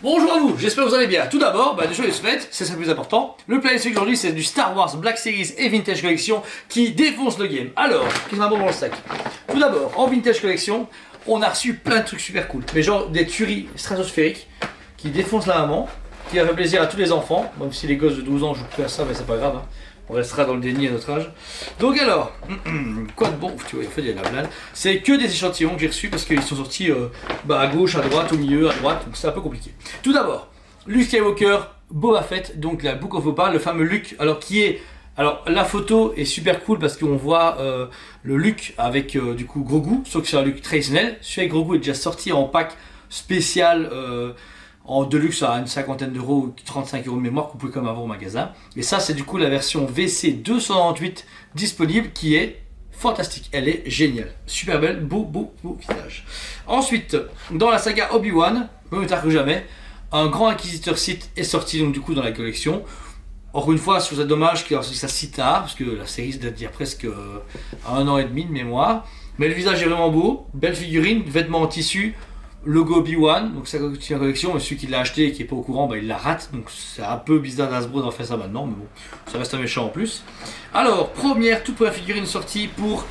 Bonjour à vous, j'espère que vous allez bien. Tout d'abord, des joyeuses fêtes, c'est ça le plus important. Le planning aujourd'hui, c'est du Star Wars Black Series et Vintage Collection qui défonce le game. Alors, qu'est-ce qu'on a bon dans le sac? Tout d'abord, en Vintage Collection, on a reçu plein de trucs super cool. Mais genre des tueries stratosphériques qui défoncent la maman, qui va faire plaisir à tous les enfants, même si les gosses de 12 ans jouent plus à ça, mais c'est pas grave. On restera dans le déni à notre âge. Donc alors, quoi de bon? Tu vois, en fait, il y a la blague. C'est que des échantillons que j'ai reçus parce qu'ils sont sortis à gauche, à droite, au milieu, à droite, donc c'est un peu compliqué. Tout d'abord, Luke Skywalker, Boba Fett, donc la Book of Boba, le fameux Luke, alors qui est... Alors la photo est super cool parce qu'on voit le Luke avec du coup Grogu, sauf que c'est un Luke traditionnel. Celui avec Grogu est déjà sorti en pack spécial en deluxe à une cinquantaine d'euros ou 35 € de mémoire qu'on pouvait comme avoir au magasin. Et ça c'est du coup la version VC 298 disponible qui est fantastique, elle est géniale, super belle, beau visage. Ensuite, dans la saga Obi-Wan, mieux tard que jamais, un grand inquisiteur Sith est sorti donc du coup dans la collection. Encore une fois, je trouve ça dommage que ça si tard, parce que la série date d'il y a presque 1 an et demi de mémoire. Mais le visage est vraiment beau, belle figurine, vêtements en tissu, logo Obi-Wan, donc ça continue la collection, et celui qui l'a acheté et qui n'est pas au courant, il la rate, donc c'est un peu bizarre d'Hasbro d'en faire ça maintenant, mais bon, ça reste un méchant en plus. Alors, toute première figurine sortie pour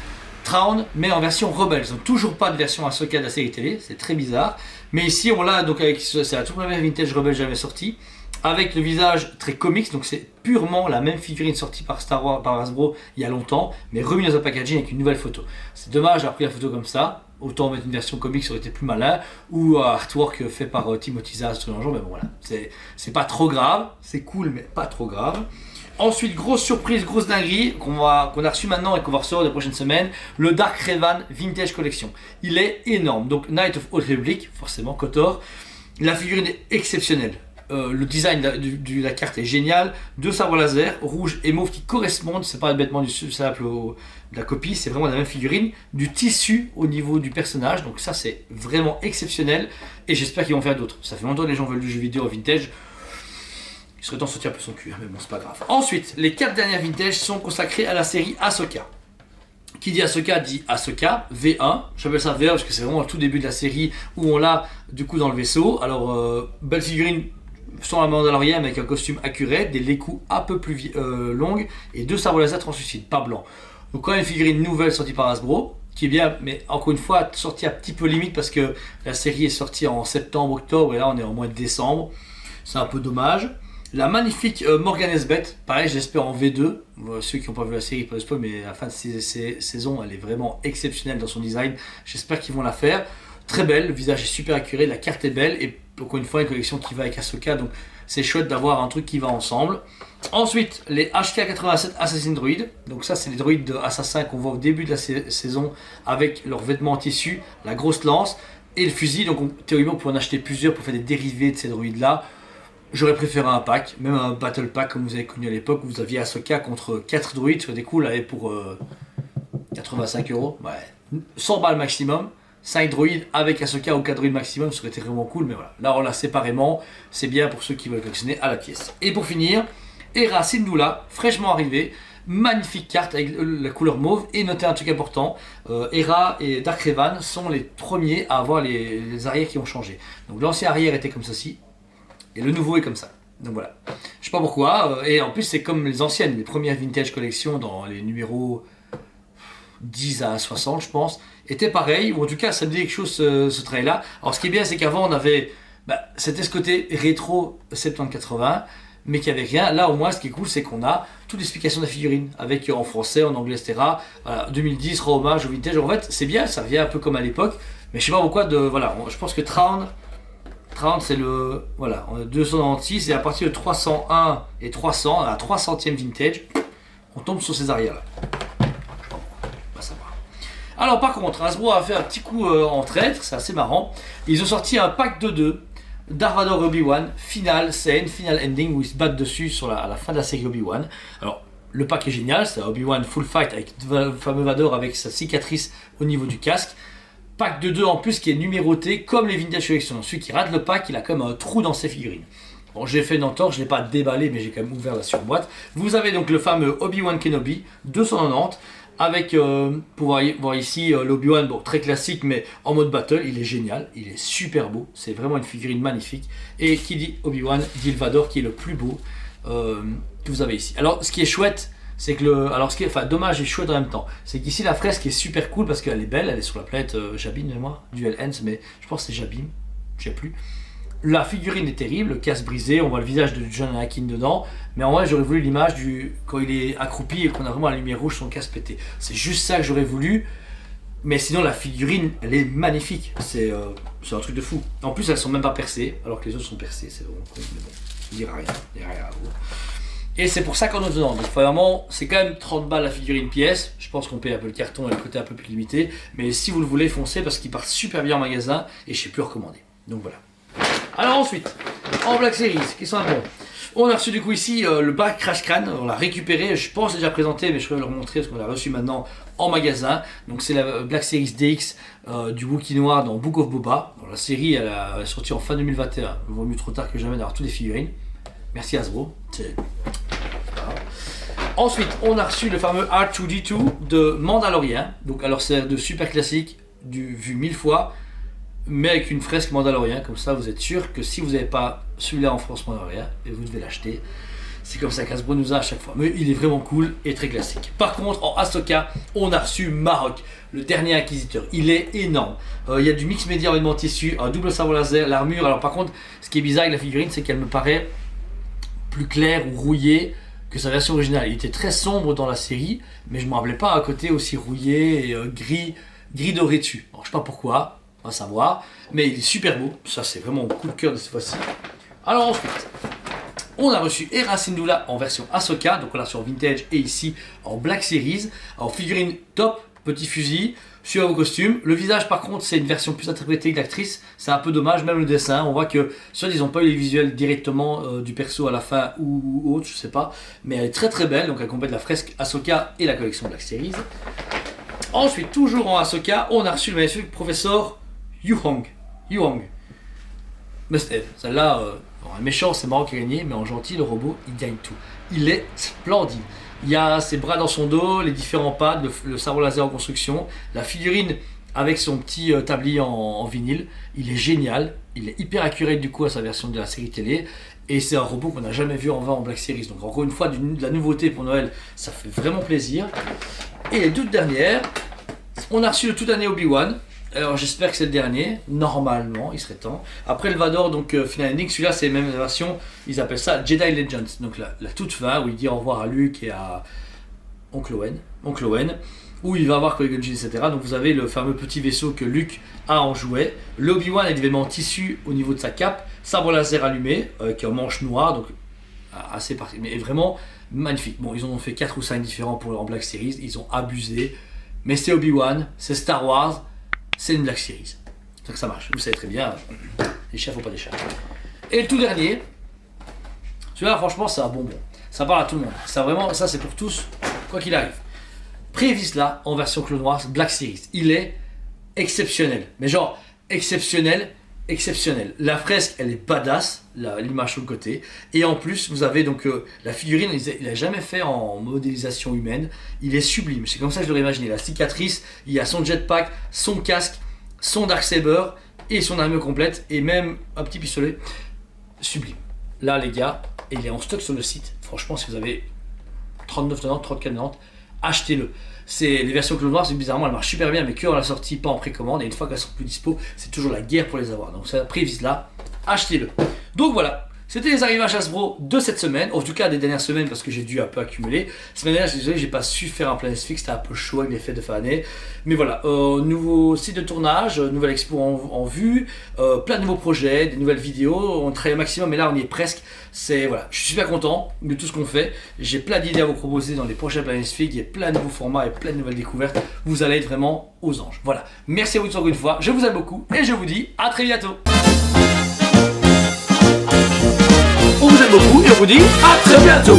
Thrawn, mais en version Rebels, donc toujours pas de version Ahsoka de la série télé, c'est très bizarre, mais ici on l'a, donc c'est la toute première vintage Rebels jamais sortie, avec le visage très comics, donc c'est purement la même figurine sortie par Star Wars, par Hasbro il y a longtemps, mais remis dans un packaging avec une nouvelle photo. C'est dommage d'avoir pris la photo comme ça, autant mettre une version comics, ça aurait été plus malin, ou artwork fait par Timothy Zahn, mais bon voilà, c'est pas trop grave, c'est cool mais pas trop grave. Ensuite, grosse surprise, grosse dinguerie qu'on a reçu maintenant et qu'on va recevoir les prochaines semaines, le Dark Revan Vintage Collection. Il est énorme, donc Knight of Old Republic, forcément KOTOR, la figurine est exceptionnelle. Le design de la carte est génial, deux sabres laser, rouge et mauve qui correspondent, c'est pas bêtement du simple de la copie, c'est vraiment la même figurine, du tissu au niveau du personnage, donc ça c'est vraiment exceptionnel et j'espère qu'ils vont faire d'autres. Ça fait longtemps que les gens veulent du jeu vidéo vintage, il serait temps de sortir un peu son cul, mais bon c'est pas grave. Ensuite, les 4 dernières vintage sont consacrées à la série Ahsoka. Qui dit Ahsoka, V1, j'appelle ça V1 parce que c'est vraiment le tout début de la série où on l'a du coup dans le vaisseau. Alors, belle figurine sans la Mandalorienne avec un costume accurate, des l'écou un peu plus longues et deux sabres laser translucides, pas blanc. Donc quand même une figurine nouvelle sortie par Hasbro, qui est bien, mais encore une fois sortie un petit peu limite parce que la série est sortie en septembre, octobre et là on est en mois de décembre. C'est un peu dommage. La magnifique Morgan Elsbeth, pareil j'espère en V2, ceux qui n'ont pas vu la série, pas de spoil, mais à la fin de saison elle est vraiment exceptionnelle dans son design, j'espère qu'ils vont la faire. Très belle, le visage est super accuré, la carte est belle et encore une fois une collection qui va avec Ahsoka, donc c'est chouette d'avoir un truc qui va ensemble. Ensuite, les HK87 Assassin Droid, donc ça c'est les droïdes de Assassin qu'on voit au début de la saison avec leurs vêtements en tissu, la grosse lance et le fusil, donc théoriquement on peut en acheter plusieurs pour faire des dérivés de ces droïdes là. J'aurais préféré un pack, même un battle pack comme vous avez connu à l'époque où vous aviez Ahsoka contre 4 droïdes, ça aurait été cool, allez, pour 85 €, ouais, 100 balles maximum. 5 droïdes avec Ahsoka ou 4 droïdes maximum, ça aurait été vraiment cool, mais voilà. Là, on l'a séparément, c'est bien pour ceux qui veulent collectionner à la pièce. Et pour finir, Hera Syndulla, fraîchement arrivée, magnifique carte avec la couleur mauve. Et notez un truc important, Hera et Dark Revan sont les premiers à avoir les arrières qui ont changé. Donc l'ancien arrière était comme ceci, et le nouveau est comme ça. Donc voilà. Je sais pas pourquoi, et en plus c'est comme les anciennes, les premières vintage collections dans les numéros 10 à 60 je pense, était pareil, ou en tout cas ça me dit quelque chose ce trait là. Alors ce qui est bien c'est qu'avant on avait, c'était ce côté rétro 70-80, mais qu'il n'y avait rien. Là au moins ce qui est cool c'est qu'on a toute l'explication de la figurine, avec en français, en anglais, etc. Voilà, 2010, rend hommage au vintage, en fait c'est bien, ça revient un peu comme à l'époque, mais je sais pas pourquoi, voilà, je pense que Thrawn c'est le, voilà, on a 296 et à partir de 301 et 300, à la 300e vintage, on tombe sur ces arrières là. Alors par contre, Hasbro a fait un petit coup en traître, c'est assez marrant. Ils ont sorti un pack de 2, Darth Vader Obi-Wan, final scène, final ending, où ils se battent dessus à la fin de la série Obi-Wan. Alors le pack est génial, c'est Obi-Wan full fight avec le fameux Vader avec sa cicatrice au niveau du casque. Pack de 2 en plus qui est numéroté comme les Vintage Collection. Celui qui rate le pack, il a comme un trou dans ses figurines. Bon, j'ai fait une entorse, je ne l'ai pas déballé, mais j'ai quand même ouvert la surboîte. Vous avez donc le fameux Obi-Wan Kenobi 290 avec, pour voir ici, l'Obi-Wan, bon, très classique, mais en mode battle, il est génial, il est super beau, c'est vraiment une figurine magnifique. Et qui dit Obi-Wan, dit le Vador, qui est le plus beau que vous avez ici. Alors, ce qui est chouette, c'est que dommage et chouette en même temps, c'est qu'ici la fresque est super cool parce qu'elle est belle, elle est sur la planète Jabim, moi, Duel Ends, mais je pense que c'est Jabim, je sais plus. La figurine est terrible, le casque brisé, on voit le visage de John Anakin dedans, mais en vrai j'aurais voulu l'image quand il est accroupi et qu'on a vraiment la lumière rouge, son casque pété. C'est juste ça que j'aurais voulu, mais sinon la figurine elle est magnifique, c'est un truc de fou. En plus elles sont même pas percées, alors que les autres sont percées, c'est vraiment cool, mais bon, il dira rien, à vous. Et c'est pour ça qu'on est dedans, donc vraiment c'est quand même 30 balles la figurine pièce, je pense qu'on paye un peu le carton et le côté un peu plus limité, mais si vous le voulez foncez parce qu'il part super bien en magasin et je sais plus recommander, donc voilà. Alors ensuite, en Black Series, qui sont bons. On a reçu du coup ici le bac Crash Crane, on l'a récupéré, je pense déjà présenté, mais je vais le remontrer parce qu'on l'a reçu maintenant en magasin. Donc c'est la Black Series DX du Wookiee noir dans Book of Boba. Alors, la série elle est sortie en fin 2021, il vaut mieux trop tard que jamais d'avoir toutes les figurines. Merci Hasbro. Ensuite, on a reçu le fameux R2D2 de Mandalorian. Donc alors c'est de super classique, vu 1000 fois. Mais avec une fresque Mandalorian, comme ça vous êtes sûr que si vous n'avez pas celui-là en France Mandalorian, et vous devez l'acheter. C'est comme ça qu'Hasbro nous a à chaque fois. Mais il est vraiment cool et très classique. Par contre, en Ahsoka, on a reçu Marok, le dernier inquisiteur. Il est énorme. Il y a du mix média en tissu, un double sabre laser, l'armure. Alors par contre, ce qui est bizarre avec la figurine, c'est qu'elle me paraît plus claire ou rouillée que sa version originale. Il était très sombre dans la série, mais je ne me rappelais pas à côté aussi rouillé et gris doré dessus. Alors, je ne sais pas pourquoi. On va savoir, mais il est super beau, ça c'est vraiment mon coup de cœur de cette fois-ci. Alors ensuite, on a reçu Hera Syndulla en version Ahsoka, donc on l'a sur Vintage et ici en Black Series. Alors figurine top, petit fusil, sur vos costumes. Le visage par contre c'est une version plus interprétée que l'actrice, c'est un peu dommage, même le dessin, on voit que soit ils n'ont pas eu les visuels directement du perso à la fin ou autre, je sais pas, mais elle est très très belle, donc elle complète la fresque Ahsoka et la collection Black Series. Ensuite, toujours en Ahsoka, on a reçu le magnifique professeur Yuhong. Must-have. Celle-là, en méchant, c'est marrant qu'il a gagné, mais en gentil, le robot, il gagne tout. Il est splendide. Il y a ses bras dans son dos, les différents pads, le sabre laser en construction, la figurine avec son petit tablier en vinyle. Il est génial. Il est hyper accurate du coup à sa version de la série télé. Et c'est un robot qu'on n'a jamais vu en vrai en Black Series. Donc encore une fois, de la nouveauté pour Noël, ça fait vraiment plaisir. Et les toutes dernières, on a reçu le tout dernier Obi-Wan. Alors j'espère que c'est le dernier, normalement, il serait temps. Après le Vador, donc Final Ending, celui-là c'est la même version, ils appellent ça Jedi Legends. Donc la toute fin, où il dit au revoir à Luke et à Oncle Owen, où il va voir Qui-Gon Jinn, etc. Donc vous avez le fameux petit vaisseau que Luke a en jouet. L'Obi-Wan a des éléments en tissu au niveau de sa cape, sabre laser allumé, qui est en manche noire, donc assez particulier, mais vraiment magnifique. Bon, ils en ont fait 4 ou 5 différents en Black Series, ils ont abusé, mais c'est Obi-Wan, c'est Star Wars, c'est une Black Series. C'est que ça marche, vous savez très bien, les chats faut pas des chats. Et le tout dernier, celui-là franchement c'est un bonbon, ça parle à tout le monde, ça c'est pour tous, quoi qu'il arrive. Prévisla en version Clone Wars Black Series, il est exceptionnel, mais genre exceptionnel. La fresque elle est badass, l'image sur le côté, et en plus vous avez donc la figurine, il a jamais fait en modélisation humaine, il est sublime, c'est comme ça que je l'aurais imaginé, la cicatrice, il y a son jetpack, son casque, son Darksaber et son armure complète, et même un petit pistolet, sublime. Là les gars, il est en stock sur le site, franchement si vous avez 39,90, 34,90, achetez-le. Les versions Clone Wars, bizarrement, elles marchent super bien, mais que à la sortie, pas en précommande. Et une fois qu'elles sont plus dispo, c'est toujours la guerre pour les avoir. Donc, ça prévise là, achetez-le. Donc voilà, c'était les arrivages Hasbro de cette semaine, en tout cas des dernières semaines, parce que j'ai dû un peu accumuler. Semaine dernière, je suis désolé, j'ai pas su faire un planning fixe, c'était un peu chaud avec les fêtes de fin d'année. Mais voilà, nouveau site de tournage, nouvelle expo en vue, plein de nouveaux projets, des nouvelles vidéos. On travaille au maximum, mais là, on y est presque. Voilà, je suis super content de tout ce qu'on fait. J'ai plein d'idées à vous proposer dans les prochains Planet Fig. Il y a plein de nouveaux formats et plein de nouvelles découvertes. Vous allez être vraiment aux anges. Voilà, merci à vous encore une fois. Je vous aime beaucoup et je vous dis à très bientôt. On vous aime beaucoup et on vous dit à très bientôt.